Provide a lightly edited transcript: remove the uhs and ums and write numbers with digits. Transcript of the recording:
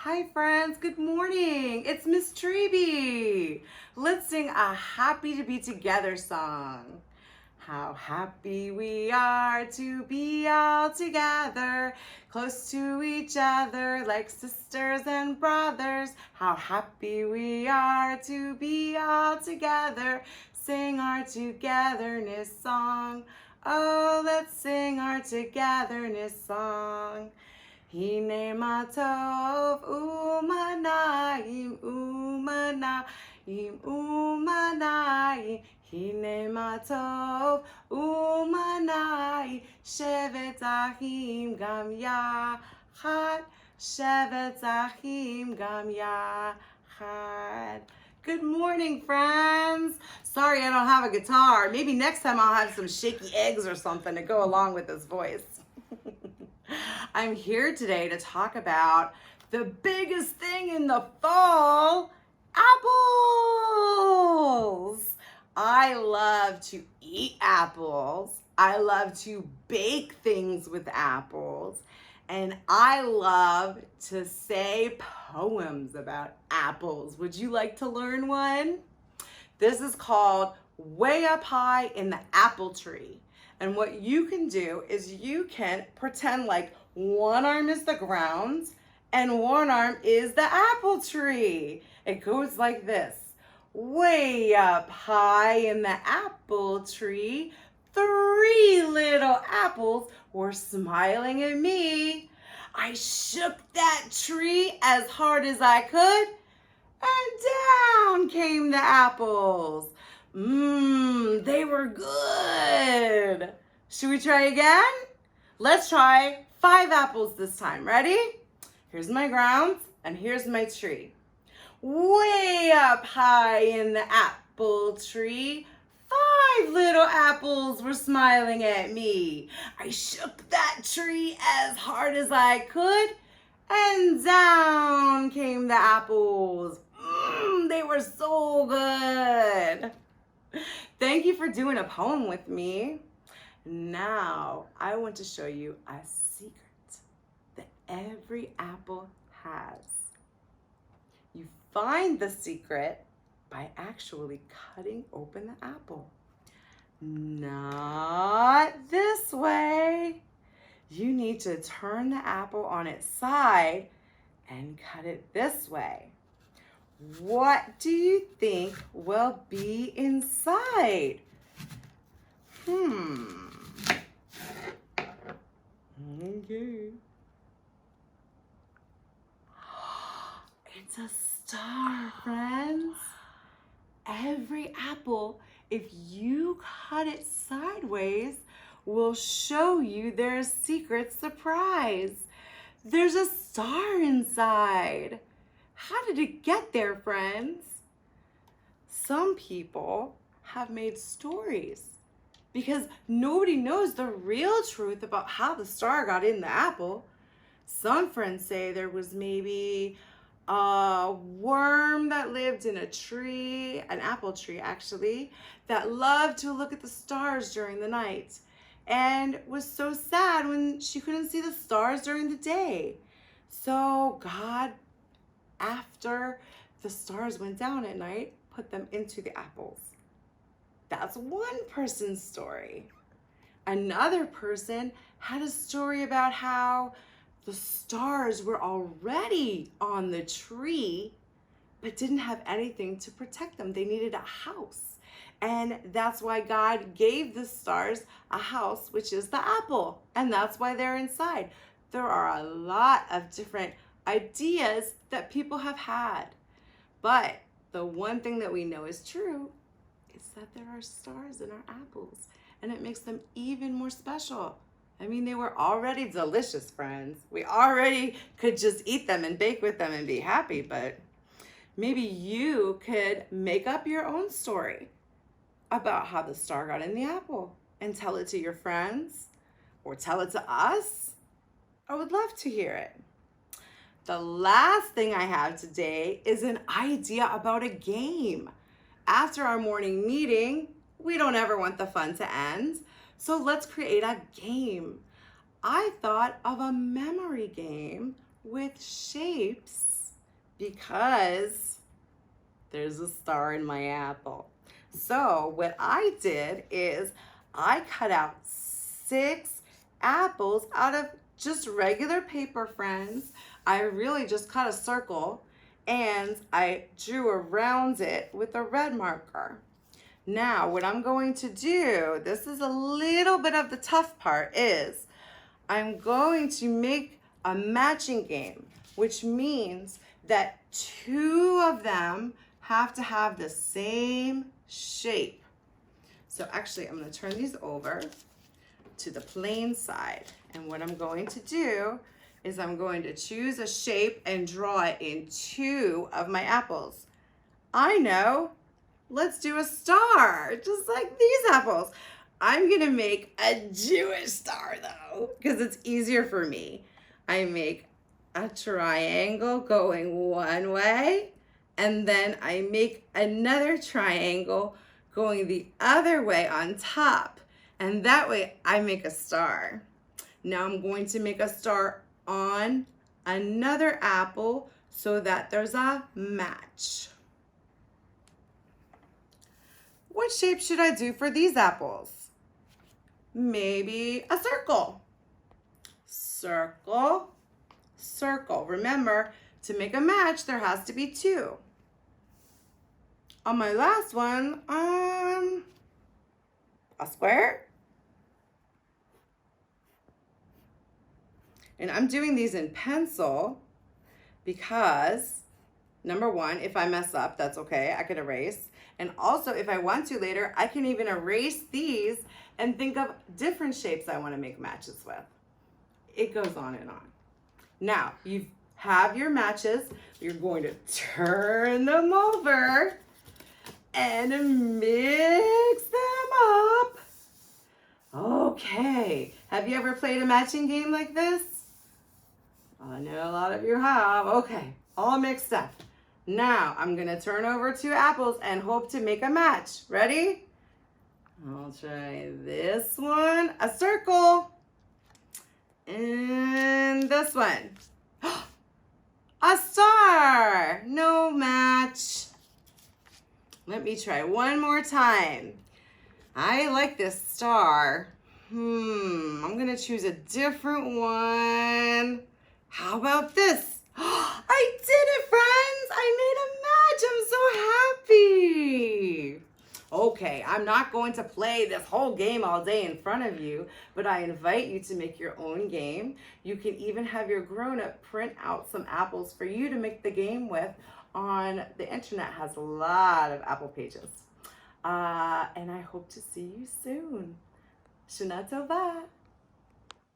Hi friends, good morning. It's Miss Treby. Let's sing a Happy to Be Together song. How happy we are to be all together, close to each other like sisters and brothers. How happy we are to be all together, sing our togetherness song. Oh, let's sing our togetherness song. Hine matov umanayim umanayim umanayim. Hine matov umanayim. Shevet achim gam yachad. Shevet achim gam yachad. Good morning, friends. Sorry I don't have a guitar. Maybe next time I'll have some shaky eggs or something to go along with this voice. I'm here today to talk about the biggest thing in the fall, apples. I love to eat apples. I love to bake things with apples. And I love to say poems about apples. Would you like to learn one? This is called Way Up High in the Apple Tree. And what you can do is you can pretend like one arm is the ground and one arm is the apple tree. It goes like this. Way up high in the apple tree, 3 little apples were smiling at me. I shook that tree as hard as I could, and down came the apples. They were good. Should we try again? Let's try 5 apples this time. Ready? Here's my ground and here's my tree. Way up high in the apple tree, 5 little apples were smiling at me. I shook that tree as hard as I could, and down came the apples. They were so good. Thank you for doing a poem with me. Now, I want to show you a secret that every apple has. You find the secret by actually cutting open the apple. Not this way. You need to turn the apple on its side and cut it this way. What do you think will be inside? Okay. It's a star, friends. Every apple, if you cut it sideways, will show you their secret surprise. There's a star inside. How did it get there, friends? Some people have made stories because nobody knows the real truth about how the star got in the apple. Some friends say there was maybe a worm that lived in a tree, an apple tree actually, that loved to look at the stars during the night and was so sad when she couldn't see the stars during the day. So God, after the stars went down at night, put them into the apples. That's one person's story. Another person had a story about how the stars were already on the tree, but didn't have anything to protect them. They needed a house. And that's why God gave the stars a house, which is the apple. And that's why they're inside. There are a lot of different ideas that people have had. But the one thing that we know is true is that there are stars in our apples, and it makes them even more special. I mean, they were already delicious, friends. We already could just eat them and bake with them and be happy, but maybe you could make up your own story about how the star got in the apple and tell it to your friends or tell it to us. I would love to hear it. The last thing I have today is an idea about a game. After our morning meeting, we don't ever want the fun to end, so let's create a game. I thought of a memory game with shapes Because there's a star in my apple. So what I did is I cut out 6 apples out of just regular paper, friends. I really just cut a circle and I drew around it with a red marker. Now, what I'm going to do, this is a little bit of the tough part, is I'm going to make a matching game, which means that 2 of them have to have the same shape. So actually, I'm going to turn these over to the plain side. And what I'm going to do is I'm going to choose a shape and draw it in 2 of my apples. I know. Let's do a star, just like these apples. I'm gonna make a Jewish star though, because it's easier for me. I make a triangle going one way, and then I make another triangle going the other way on top. And that way I make a star. Now I'm going to make a star on another apple so that there's a match. What shape should I do for these apples? Maybe a circle. Circle, circle. Remember, to make a match, there has to be 2. On my last one, a square. And I'm doing these in pencil because, number 1, if I mess up, that's okay. I could erase. And also, if I want to later, I can even erase these and think of different shapes I want to make matches with. It goes on and on. Now, you have your matches. You're going to turn them over and mix them up. Okay. Have you ever played a matching game like this? I know a lot of you have. Okay. All mixed up. Now, I'm going to turn over 2 apples and hope to make a match. Ready? I'll try this one, a circle, and this one, a star. No match. Let me try one more time. I like this star. I'm going to choose a different one. How about this? I did it, friends! I made a match! I'm so happy! Okay, I'm not going to play this whole game all day in front of you, but I invite you to make your own game. You can even have your grown-up print out some apples for you to make the game with. On the internet has a lot of apple pages. And I hope to see you soon. Shana Tova.